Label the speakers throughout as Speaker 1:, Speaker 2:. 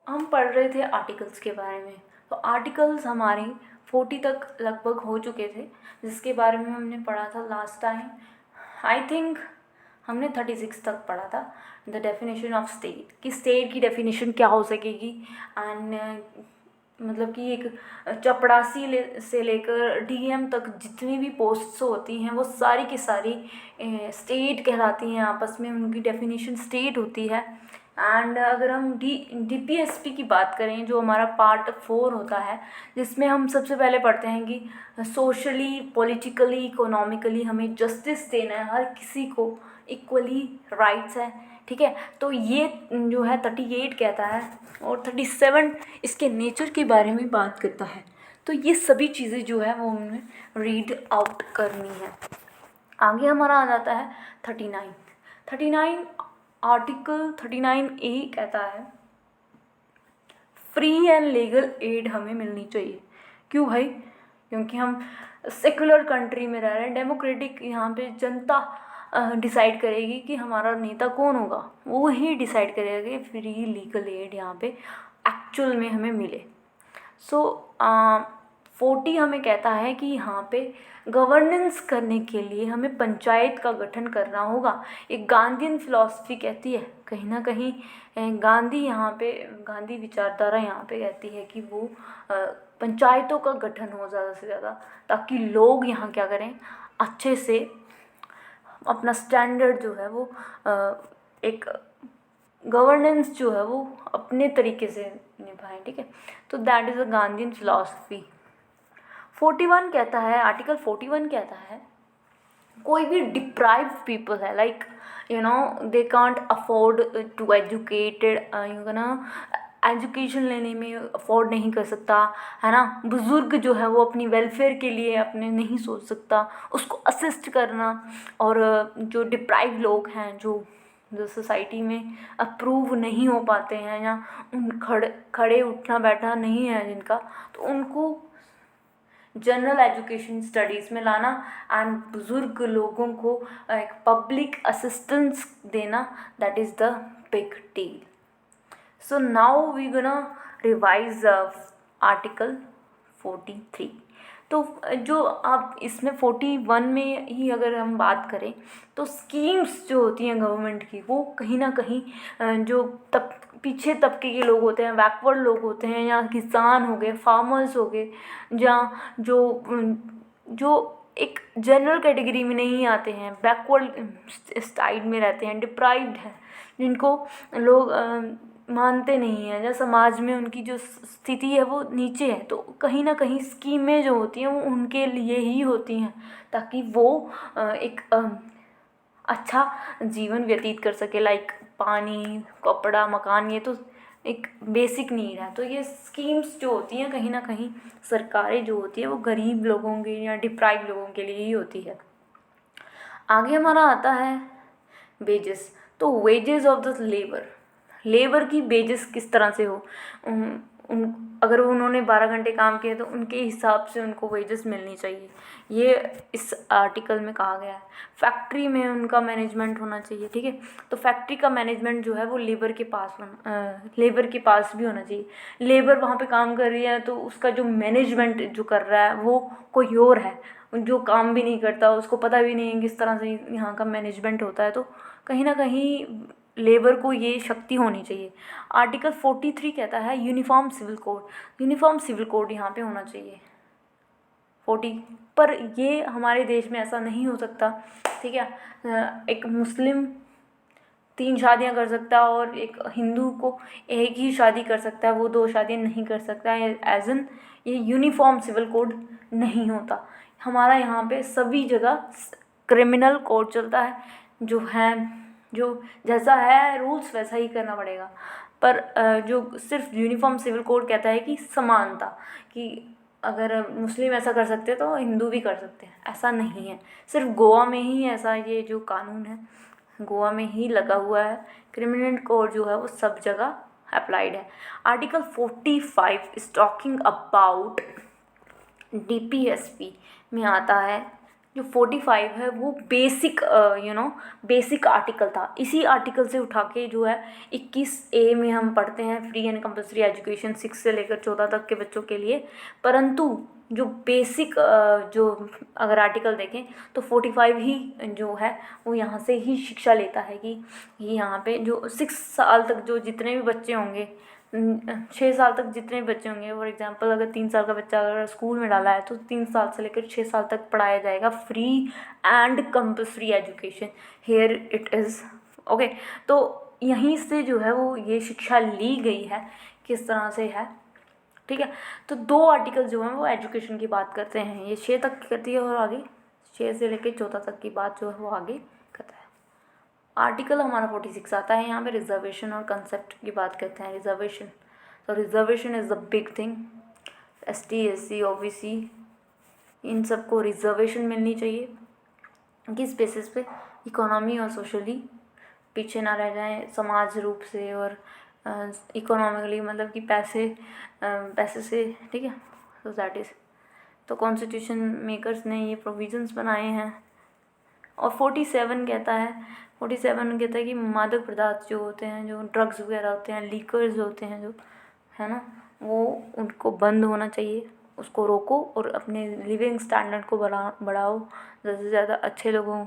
Speaker 1: हम पढ़ रहे थे आर्टिकल्स के बारे में। तो आर्टिकल्स हमारे 40 तक लगभग हो चुके थे, जिसके बारे में हमने पढ़ा था लास्ट टाइम। आई थिंक हमने 36 तक पढ़ा था, द डेफिनेशन ऑफ स्टेट, कि स्टेट की डेफिनेशन क्या हो सकेगी। एंड मतलब कि एक चपड़ासी से लेकर डीएम तक जितनी भी पोस्ट्स होती हैं वो सारी की सारी स्टेट कहलाती हैं, आपस में उनकी डेफिनेशन स्टेट होती है। एंड अगर हम डीपीएसपी की बात करें, जो हमारा पार्ट 4 होता है, जिसमें हम सबसे पहले पढ़ते हैं कि सोशली, पॉलिटिकली, इकोनॉमिकली हमें जस्टिस देना है, हर किसी को इक्वली राइट्स है, ठीक है। तो ये जो है 38 कहता है, और 37 इसके नेचर के बारे में बात करता है। तो ये सभी चीज़ें जो है वो हमें रीड आउट करनी है। आगे हमारा आ जाता है 39 आर्टिकल 39A कहता है फ्री एंड लीगल एड हमें मिलनी चाहिए। क्यों भाई? क्योंकि हम सेकुलर कंट्री में रह रहे हैं, डेमोक्रेटिक, यहाँ पे जनता डिसाइड करेगी कि हमारा नेता कौन होगा, वो ही डिसाइड करेगा कि फ्री लीगल एड यहाँ पे एक्चुअल में हमें मिले। सो 40 हमें कहता है कि यहाँ पे गवर्नेंस करने के लिए हमें पंचायत का गठन करना होगा। एक गांधीयन फिलॉसफी कहती है कहीं ना कहीं, गांधी विचारधारा यहाँ पे कहती है कि वो पंचायतों का गठन हो ज़्यादा से ज़्यादा, ताकि लोग यहाँ क्या करें, अच्छे से अपना स्टैंडर्ड जो है वो एक गवर्नेंस जो है वो अपने तरीके से निभाएं, ठीक है। तो that is a Gandhian philosophy. 41 कहता है, आर्टिकल 41 कहता है कोई भी डिप्राइव्ड पीपल है, like they can't afford to educated, education लेने में अफोर्ड नहीं कर सकता, है ना। बुज़ुर्ग जो है वो अपनी वेलफेयर के लिए अपने नहीं सोच सकता, उसको असिस्ट करना। और जो डिप्राइव लोग हैं, जो सोसाइटी में अप्रूव नहीं हो पाते हैं, या उन खड़े उठना बैठना नहीं है जिनका, तो उनको जनरल एजुकेशन स्टडीज़ में लाना एंड बुज़ुर्ग लोगों को एक पब्लिक असिस्टेंस देना, that is the big deal. So now we're gonna revise article 43। तो जो आप इसमें 41 में ही अगर हम बात करें, तो स्कीम्स जो होती हैं गवर्नमेंट की, वो कहीं ना कहीं जो पीछे तबके के लोग होते हैं, बैकवर्ड लोग होते हैं, या किसान हो गए, फार्मर्स हो गए, या जो एक जनरल कैटेगरी में नहीं आते हैं, बैकवर्ड साइड में रहते हैं, डिप्राइव्ड हैं, जिनको लोग मानते नहीं हैं, या समाज में उनकी जो स्थिति है वो नीचे है, तो कहीं ना कहीं स्कीमें जो होती हैं वो उनके लिए ही होती हैं, ताकि वो एक अच्छा जीवन व्यतीत कर सके। लाइक पानी, कपड़ा, मकान, ये तो एक बेसिक नीड है। तो ये स्कीम्स जो होती हैं कहीं ना कहीं सरकारें जो होती है वो गरीब लोगों के या डिप्राइव लोगों के लिए ही होती है। आगे हमारा आता है वेजेस। तो वेजेस ऑफ द लेबर की वेजेस किस तरह से हो, अगर उन्होंने 12 घंटे काम किए तो उनके हिसाब से उनको वेजेस मिलनी चाहिए, ये इस आर्टिकल में कहा गया है। फैक्ट्री में उनका मैनेजमेंट होना चाहिए, ठीक है। तो फैक्ट्री का मैनेजमेंट जो है वो लेबर के पास भी होना चाहिए। लेबर वहाँ पे काम कर रही है तो उसका जो मैनेजमेंट जो कर रहा है वो कोई और है, जो काम भी नहीं करता, उसको पता भी नहीं है किस तरह से यहाँ का मैनेजमेंट होता है। तो कहीं ना कहीं लेबर को ये शक्ति होनी चाहिए। आर्टिकल 43 कहता है यूनिफॉर्म सिविल कोड यहाँ पे होना चाहिए 40, पर ये हमारे देश में ऐसा नहीं हो सकता, ठीक है। एक मुस्लिम 3 शादियाँ कर सकता है और एक हिंदू को एक ही शादी कर सकता है, वो 2 शादियाँ नहीं कर सकता है। एज एन ये यूनिफॉर्म सिविल कोड नहीं होता हमारा यहाँ पे। सभी जगह क्रिमिनल कोड चलता है, जो जैसा है रूल्स वैसा ही करना पड़ेगा। पर जो सिर्फ यूनिफॉर्म सिविल कोड कहता है कि समानता, कि अगर मुस्लिम ऐसा कर सकते हैं तो हिंदू भी कर सकते हैं, ऐसा नहीं है। सिर्फ गोवा में ही ऐसा ये जो कानून है गोवा में ही लगा हुआ है। क्रिमिनल कोड जो है वो सब जगह अप्लाइड है। Article 45 is talking about DPSP में आता है जो 45 है वो बेसिक बेसिक आर्टिकल था। इसी आर्टिकल से उठा के जो है 21A में हम पढ़ते हैं फ्री एंड कंपल्सरी एजुकेशन 6 से लेकर 14 तक के बच्चों के लिए। परंतु जो बेसिक जो अगर आर्टिकल देखें तो 45 ही जो है वो यहाँ से ही शिक्षा लेता है कि यहाँ पे जो 6 साल तक जो जितने भी बच्चे होंगे, 6 साल तक जितने भी बच्चे होंगे, फॉर एग्जांपल अगर 3 साल का बच्चा अगर स्कूल में डाला है तो 3 साल से लेकर 6 साल तक पढ़ाया जाएगा free and compulsory education, here it is okay. तो यहीं से जो है वो ये शिक्षा ली गई है, किस तरह से है, ठीक है। तो 2 आर्टिकल जो हैं वो एजुकेशन की बात करते हैं, ये 6 तक की करती है और आगे 6 से लेकर 14 तक की बात जो है वो आगे करता है। आर्टिकल हमारा 46 आता है, यहाँ पे रिजर्वेशन और कंसेप्ट की बात करते हैं। रिजर्वेशन, तो reservation is the big thing. ST SC OBC इन सबको रिजर्वेशन मिलनी चाहिए, किस बेसिस पे, इकोनॉमी और सोशली पीछे ना रह जाएं समाज रूप से और इकोनॉमिकली, मतलब कि पैसे से, ठीक है। तो दैट इज़, तो कॉन्स्टिट्यूशन मेकर्स ने ये प्रोविजंस बनाए हैं। और 47 कहता है कि मादक पदार्थ जो होते हैं, जो ड्रग्स वगैरह होते हैं, लीकर्स होते हैं जो, है ना, वो उनको बंद होना चाहिए, उसको रोको और अपने लिविंग स्टैंडर्ड को बढ़ाओ, ज़्यादा से ज़्यादा अच्छे लोगों।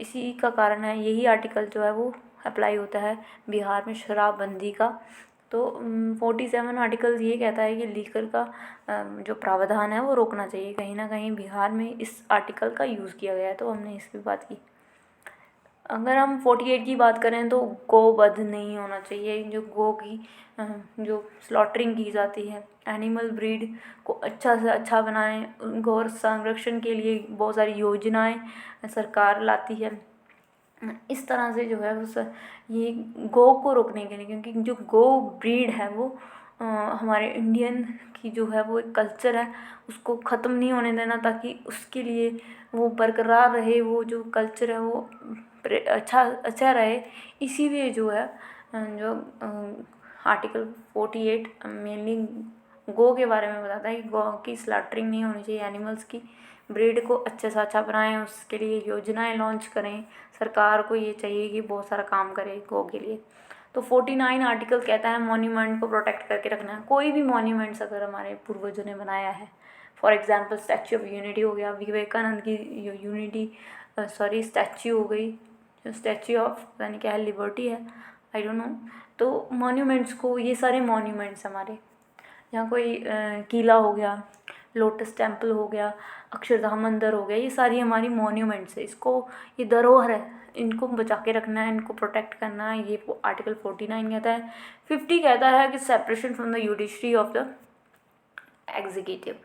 Speaker 1: इसी का कारण है, यही आर्टिकल जो है वो अप्लाई होता है बिहार में शराबबंदी का। तो 47 आर्टिकल ये कहता है कि लीकर का जो प्रावधान है वो रोकना चाहिए। कहीं ना कहीं बिहार में इस आर्टिकल का यूज़ किया गया है, तो हमने इसकी बात की। अगर हम 48 की बात करें तो गोवध नहीं होना चाहिए। जो गो की जो स्लॉटरिंग की जाती है, एनिमल ब्रीड को अच्छा से अच्छा बनाएं, गौ संरक्षण के लिए बहुत सारी योजनाएं सरकार लाती है। इस तरह से जो है उस ये गो को रोकने के लिए, क्योंकि जो गो ब्रीड है वो हमारे इंडियन की जो है वो एक कल्चर है, उसको ख़त्म नहीं होने देना, ताकि उसके लिए वो बरकरार रहे, वो जो कल्चर है वो अच्छा रहे। इसीलिए जो है जो आर्टिकल 48 मेनली गो के बारे में बताता है कि गौ की स्लॉटरिंग नहीं होनी चाहिए, एनिमल्स की ब्रीड को अच्छे से अच्छा बनाएं, उसके लिए योजनाएं लॉन्च करें। सरकार को ये चाहिए कि बहुत सारा काम करे गो के लिए। तो 49 आर्टिकल कहता है मॉन्यूमेंट को प्रोटेक्ट करके रखना है। कोई भी मॉन्यूमेंट्स अगर हमारे पूर्वजों ने बनाया है, for example statue of unity हो गया, विवेकानंद की यूनिटी स्टैच्यू हो गई, स्टैच्यू ऑफ पता नहीं क्या है, लिबर्टी है, आई डोंट नो। तो मॉन्यूमेंट्स को, ये सारे मॉन्यूमेंट्स हमारे यहाँ कोई किला हो गया, लोटस टेम्पल हो गया, अक्षरधाम मंदिर हो गया, ये सारी हमारी मॉन्यूमेंट्स है। इसको, ये धरोहर है, इनको बचा के रखना है, इनको प्रोटेक्ट करना है, ये आर्टिकल 49 कहता है। 50 कहता है कि separation from the judiciary of the executive.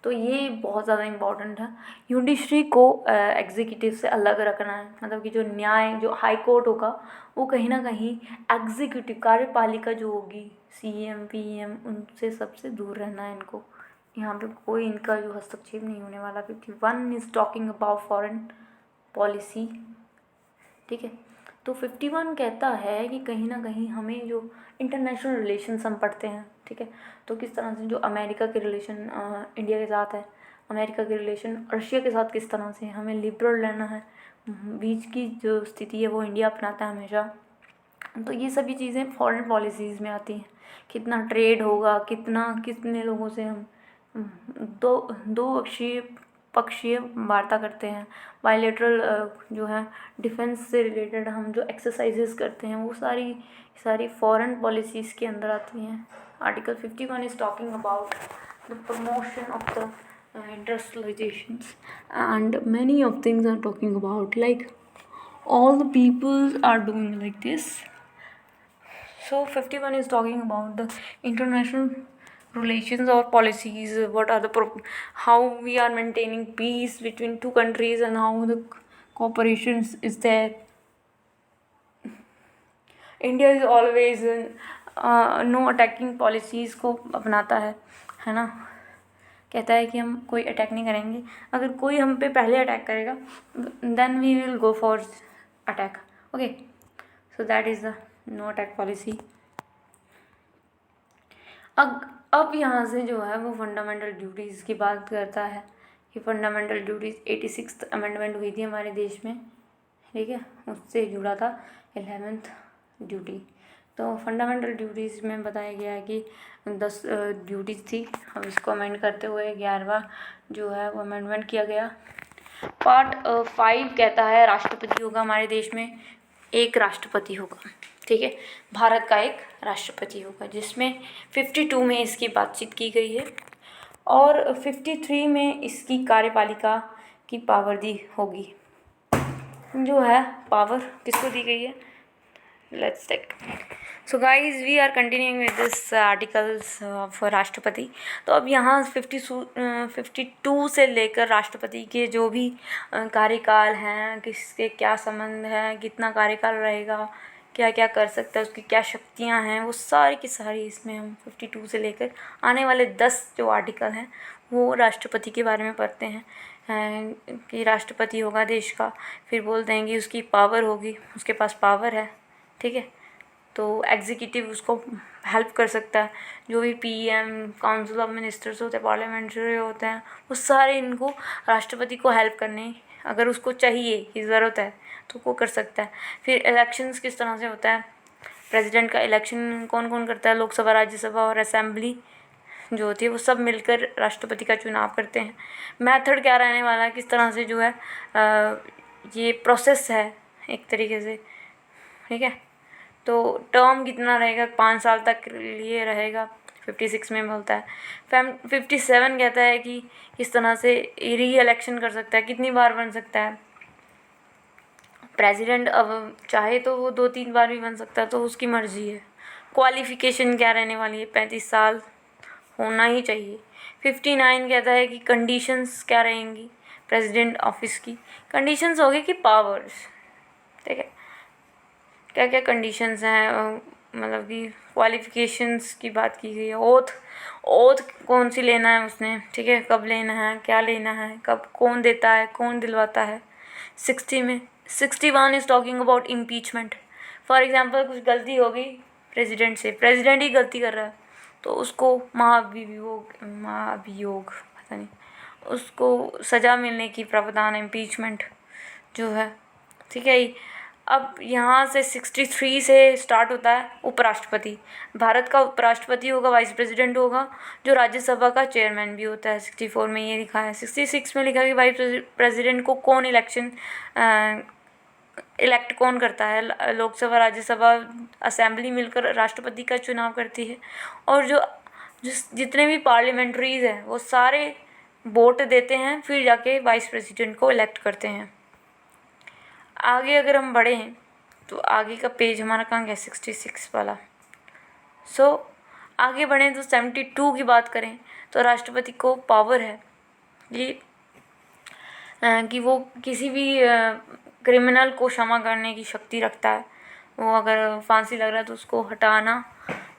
Speaker 1: तो ये बहुत ज़्यादा इम्पॉर्टेंट है, जुडिशरी को एग्जीक्यूटिव से अलग रखना है। मतलब कि जो न्याय, जो हाई कोर्ट होगा वो कहीं ना कहीं एग्जीक्यूटिव कार्यपालिका जो होगी, CM PM, उनसे सबसे दूर रहना है इनको। यहाँ पे कोई इनका जो हस्तक्षेप नहीं होने वाला। 51 is talking about foreign policy, ठीक है। तो 51 कहता है कि कहीं ना कहीं हमें जो इंटरनेशनल रिलेशंस हम पढ़ते हैं, ठीक है, तो किस तरह से जो अमेरिका के रिलेशन इंडिया के साथ है, अमेरिका के रिलेशन रशिया के साथ किस तरह से हमें लिबरल रहना है, बीच की जो स्थिति है वो इंडिया अपनाता है हमेशा। तो ये सभी चीज़ें फॉरेन पॉलिसीज़ में आती हैं। कितना ट्रेड होगा, कितने लोगों से हम दो पक्षीय वार्ता करते हैं, बायलैटरल जो है डिफेंस से रिलेटेड हम जो एक्सरसाइजेस करते हैं, वो सारी फॉरेन पॉलिसीज़ के अंदर आती हैं। Article 51 is talking about the promotion of the industrializations, and many of things are talking about, like all the peoples are doing like this. So 51 is talking about the international relations or policies, what are the how we are maintaining peace between two countries and how the cooperation is there. India is always no attacking policies को अपनाता है ना। कहता है कि हम कोई attack नहीं करेंगे, अगर कोई हम पे पहले अटैक करेगा then we will go for attack, okay. So that is the no attack policy. अब यहाँ से जो है वो फंडामेंटल ड्यूटीज़ की बात करता है ये फंडामेंटल ड्यूटीज़ 86th अमेंडमेंट हुई थी हमारे देश में, ठीक है, उससे जुड़ा था 11th ड्यूटी। तो फंडामेंटल ड्यूटीज़ में बताया गया है कि 10 ड्यूटीज़ थी। अब इसको अमेंड करते हुए 11वां जो है वो अमेंडमेंट किया गया। पार्ट 5 कहता है राष्ट्रपति होगा हमारे देश में, एक राष्ट्रपति होगा, ठीक है, भारत का एक राष्ट्रपति होगा, जिसमें 52 में इसकी बातचीत की गई है और 53 में इसकी कार्यपालिका की पावर दी होगी। जो है पावर किसको दी गई है, let's take. So guys we are continuing with this articles of राष्ट्रपति। तो अब यहाँ 52 से लेकर राष्ट्रपति के जो भी कार्यकाल हैं, किसके क्या संबंध है, कितना कार्यकाल रहेगा, क्या क्या कर सकता है, उसकी क्या शक्तियाँ हैं, वो सारी की सारी इसमें हम 52 से लेकर आने वाले 10 जो आर्टिकल हैं वो राष्ट्रपति के बारे में पढ़ते हैं कि राष्ट्रपति होगा देश का। फिर बोलते हैं कि उसकी पावर होगी, उसके पास पावर है, ठीक है, तो एग्जीक्यूटिव उसको हेल्प कर सकता है। जो भी पीएम, काउंसिल ऑफ मिनिस्टर्स होते हैं, पार्लियामेंट्री होते हैं, वो सारे इनको राष्ट्रपति को हेल्प करने, अगर उसको चाहिए कि ज़रूरत है तो वो कर सकता है। फिर इलेक्शंस किस तरह से होता है, प्रेसिडेंट का इलेक्शन कौन कौन करता है, लोकसभा, राज्यसभा और असेंबली जो होती है वो सब मिलकर राष्ट्रपति का चुनाव करते हैं। मेथड क्या रहने वाला है, किस तरह से जो है ये प्रोसेस है एक तरीके से, ठीक है। तो टर्म कितना रहेगा, 5 साल तक के लिए रहेगा, 56 में बोलता है। 57 कहता है कि किस तरह से री इलेक्शन कर सकता है, कितनी बार बन सकता है प्रेसिडेंट। अब चाहे तो वो 2-3 बार भी बन सकता है, तो उसकी मर्ज़ी है। क्वालिफ़िकेशन क्या रहने वाली है, 35 साल होना ही चाहिए। 59 कहता है कि कंडीशंस क्या रहेंगी प्रेसिडेंट ऑफिस की। कंडीशंस होगी कि पावर्स, ठीक है, क्या क्या कंडीशंस हैं, मतलब कि क्वालिफ़िकेशंस की बात की गई है। ओथ कौन सी लेना है उसने, ठीक है, कब लेना है, क्या लेना है, कब, कौन देता है, कौन दिलवाता है। 60 में 61 is talking about impeachment. For example कुछ गलती हो गई प्रेसिडेंट से, प्रेसिडेंट ही गलती कर रहा है तो उसको महाभियोग पता नहीं, उसको सज़ा मिलने की प्रावधान है, इम्पीचमेंट जो है, ठीक है। अब यहाँ से 63 से स्टार्ट होता है उपराष्ट्रपति। भारत का उपराष्ट्रपति होगा, वाइस प्रेसिडेंट होगा, जो राज्यसभा का चेयरमैन भी होता है। 64 में ये लिखा है। 66 में लिखा है कि वाइस प्रेसिडेंट को कौन इलेक्ट कौन करता है, लोकसभा, राज्यसभा, असेंबली मिलकर राष्ट्रपति का चुनाव करती है। और जितने भी पार्लियामेंट्रीज हैं वो सारे वोट देते हैं, फिर जाके वाइस प्रेसिडेंट को इलेक्ट करते हैं। आगे अगर हम बढ़े हैं तो आगे का पेज हमारा कहाँ गया, 66 वाला। आगे बढ़ें तो 72 की बात करें तो राष्ट्रपति को पावर है कि वो किसी भी क्रिमिनल को क्षमा करने की शक्ति रखता है। वो अगर फांसी लग रहा है तो उसको हटाना,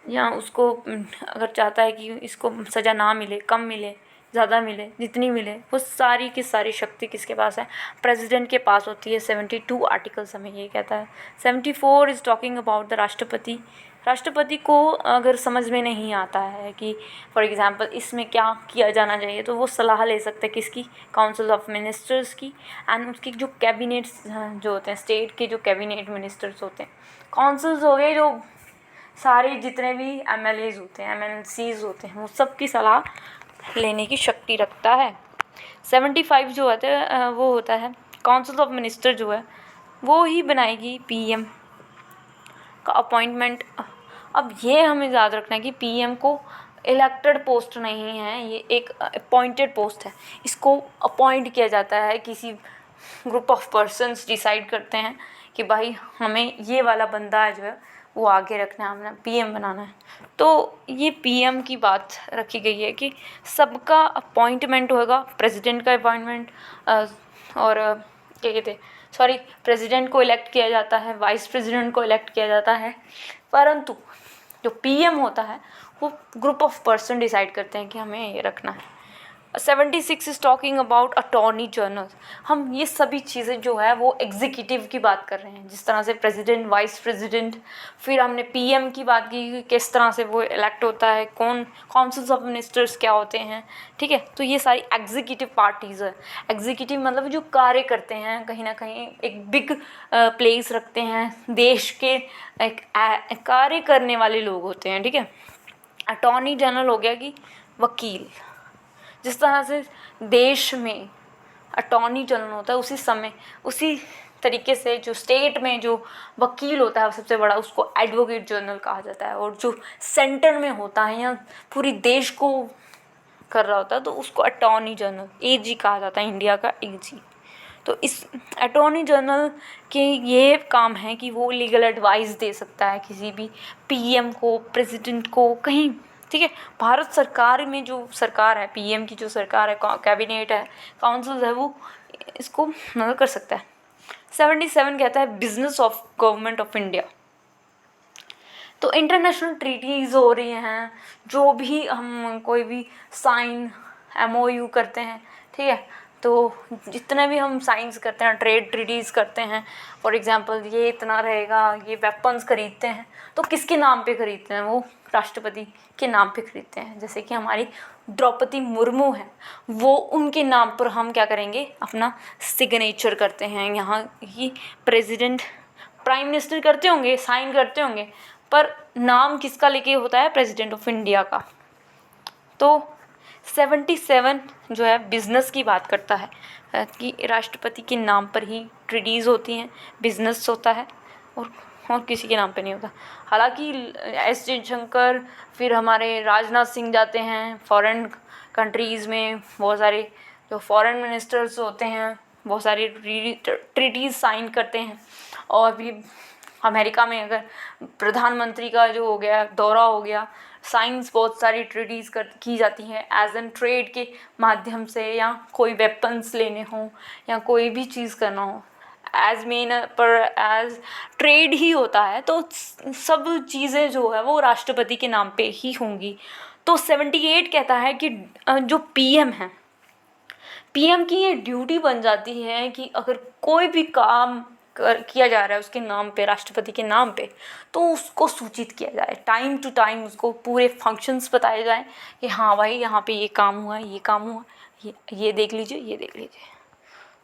Speaker 1: या उसको अगर चाहता है कि इसको सज़ा ना मिले, कम मिले, ज़्यादा मिले, जितनी मिले, वो सारी की सारी शक्ति किसके पास है, प्रेसिडेंट के पास होती है। 72 आर्टिकल्स हमें ये कहता है। 74 इज़ टॉकिंग अबाउट द राष्ट्रपति। राष्ट्रपति को अगर समझ में नहीं आता है कि फॉर एग्ज़ाम्पल इसमें क्या किया जाना चाहिए, तो वो सलाह ले सकते हैं किसकी, काउंसिल ऑफ मिनिस्टर्स की, एंड उसकी जो कैबिनेट्स जो होते हैं, स्टेट के जो कैबिनेट मिनिस्टर्स होते हैं, काउंसिल्स हो गए, जो सारे जितने भी MLAs होते हैं, MNCs होते हैं, वो सब की सलाह लेने की शक्ति रखता है। 75 जो होता है वो होता है काउंसिल ऑफ मिनिस्टर, जो है वो ही बनाएगी PM का अपॉइंटमेंट। अब ये हमें याद रखना है कि PM को इलेक्टेड पोस्ट नहीं है, ये एक अपॉइंटेड पोस्ट है। इसको अपॉइंट किया जाता है, किसी ग्रुप ऑफ पर्सन्स डिसाइड करते हैं कि भाई हमें ये वाला बंदा है जो है वो आगे रखना है, हमें PM बनाना है। तो ये PM की बात रखी गई है कि सबका अपॉइंटमेंट होगा, प्रेसिडेंट का अपॉइंटमेंट और क्या कहते हैं, सॉरी, प्रेसिडेंट को इलेक्ट किया जाता है, वाइस प्रेसिडेंट को इलेक्ट किया जाता है, परंतु जो PM होता है वो ग्रुप ऑफ पर्सन डिसाइड करते हैं कि हमें ये रखना है। 76 is talking about attorney general. हम ये सभी चीज़ें जो है वो एग्जीक्यूटिव की बात कर रहे हैं, जिस तरह से प्रेसिडेंट, वाइस प्रेसिडेंट, फिर हमने पीएम की बात की कि किस तरह से वो इलेक्ट होता है, कौन काउंसिल्स ऑफ मिनिस्टर्स क्या होते हैं, ठीक है। तो ये सारी एग्जीक्यूटिव पार्टीज़ है। एग्जीक्यूटिव मतलब जो कार्य करते हैं, कहीं ना कहीं एक बिग प्लेस रखते हैं, देश के एक कार्य करने वाले लोग होते हैं, ठीक है। अटॉर्नी जनरल हो गया कि वकील। जिस तरह से देश में अटॉर्नी जनरल होता है, उसी तरीके से जो स्टेट में जो वकील होता है सबसे बड़ा, उसको एडवोकेट जनरल कहा जाता है। और जो सेंटर में होता है या पूरी देश को कर रहा होता है तो उसको अटॉर्नी जनरल, एजी कहा जाता है, इंडिया का एजी। तो इस अटॉर्नी जनरल के ये काम है कि वो लीगल एडवाइस दे सकता है किसी भी पीएम को, प्रेसिडेंट को, कहीं, ठीक है। भारत सरकार में जो सरकार है, पीएम की जो सरकार है, कैबिनेट है, काउंसिल है, वो इसको मदद कर सकता है। 77 कहता है business of government of India. तो इंटरनेशनल ट्रीटीज़ हो रही हैं, जो भी हम कोई भी साइन MOU करते हैं, ठीक है। तो जितने भी हम साइंस करते हैं, ट्रेड ट्रीटीज़ करते हैं, फॉर एग्जांपल ये इतना रहेगा, ये वेपन्स खरीदते हैं, तो किसके नाम पे खरीदते हैं? वो राष्ट्रपति के नाम पे खरीदते हैं। जैसे कि हमारी द्रौपदी मुर्मू है, वो उनके नाम पर हम क्या करेंगे, अपना सिग्नेचर करते हैं। यहाँ ही प्रेसिडेंट, प्राइम मिनिस्टर करते होंगे, साइन करते होंगे, पर नाम किसका लेके होता है? प्रेसिडेंट ऑफ इंडिया का। तो 77 जो है बिज़नेस की बात करता है कि राष्ट्रपति के नाम पर ही ट्रीटीज़ होती हैं, बिज़नेस होता है, और किसी के नाम पे नहीं होता। हालांकि एस जयशंकर, फिर हमारे राजनाथ सिंह जाते हैं फॉरेन कंट्रीज़ में, बहुत सारे जो फॉरेन मिनिस्टर्स होते हैं बहुत सारी ट्रीटीज़ साइन करते हैं। और भी अमेरिका में अगर प्रधानमंत्री का जो हो गया दौरा हो गया, साइंस बहुत सारी ट्रीटीज़ की जाती हैं एज एन ट्रेड के माध्यम से, या कोई वेपन्स लेने हों या कोई भी चीज़ करना हो, एज मेन पर एज ट्रेड ही होता है। तो सब चीज़ें जो है वो राष्ट्रपति के नाम पे ही होंगी। तो 78 कहता है कि जो पीएम है, पीएम की ये ड्यूटी बन जाती है कि अगर कोई भी काम किया जा रहा है उसके नाम पे, राष्ट्रपति के नाम पे, तो उसको सूचित किया जाए, टाइम टू टाइम उसको पूरे फंक्शंस बताए जाएं कि हाँ भाई यहाँ पे ये काम हुआ, ये काम हुआ, ये देख लीजिए, ये देख लीजिए।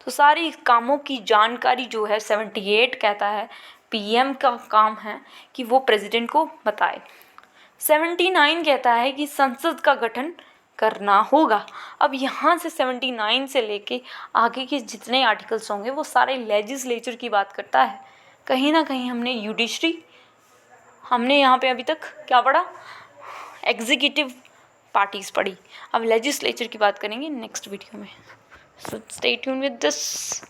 Speaker 1: तो सारी कामों की जानकारी जो है 78 कहता है पीएम का काम है कि वो प्रेसिडेंट को बताए। 79 कहता है कि संसद का गठन करना होगा। अब यहाँ से 79 से लेके आगे के जितने आर्टिकल्स होंगे वो सारे लेजिस्लेचर की बात करता है। कहीं ना कहीं हमने जुडिशरी, हमने यहाँ पे अभी तक क्या पढ़ा? एग्जीक्यूटिव पार्टीज़ पढ़ी। अब लेजिस्लेचर की बात करेंगे नेक्स्ट वीडियो में। So stay tune with this.